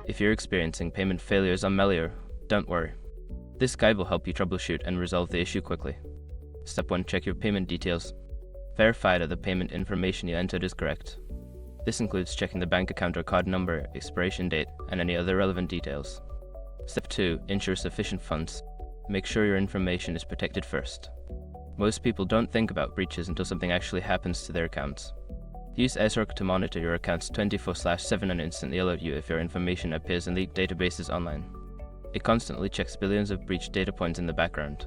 If you're experiencing payment failures on Melio, don't worry. This guide will help you troubleshoot and resolve the issue quickly. Step 1. Check your payment details. Verify that the payment information you entered is correct. This includes checking the bank account or card number, expiration date, and any other relevant details. Step 2. Ensure sufficient funds. Make sure your information is protected first. Most people don't think about breaches until something actually happens to their accounts. Use SRC to monitor your accounts 24/7 and instantly alert you if your information appears in leaked databases online. It constantly checks billions of breached data points in the background.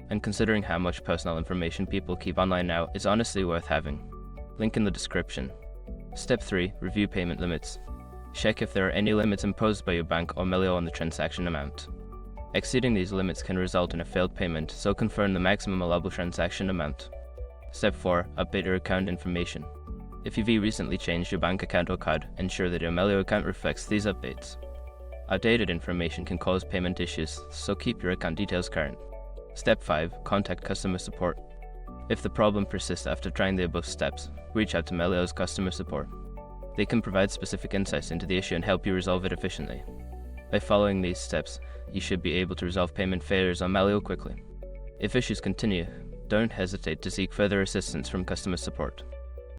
And considering how much personal information people keep online now, it's honestly worth having. Link in the description. Step 3. Review payment limits. Check if there are any limits imposed by your bank or Melio on the transaction amount. Exceeding these limits can result in a failed payment, so confirm the maximum allowable transaction amount. Step 4. Update your account information. If you've recently changed your bank account or card, ensure that your Melio account reflects these updates. Outdated information can cause payment issues, so keep your account details current. Step 5. Contact customer support. If the problem persists after trying the above steps, reach out to Melio's customer support. They can provide specific insights into the issue and help you resolve it efficiently. By following these steps, you should be able to resolve payment failures on Melio quickly. If issues continue, don't hesitate to seek further assistance from customer support.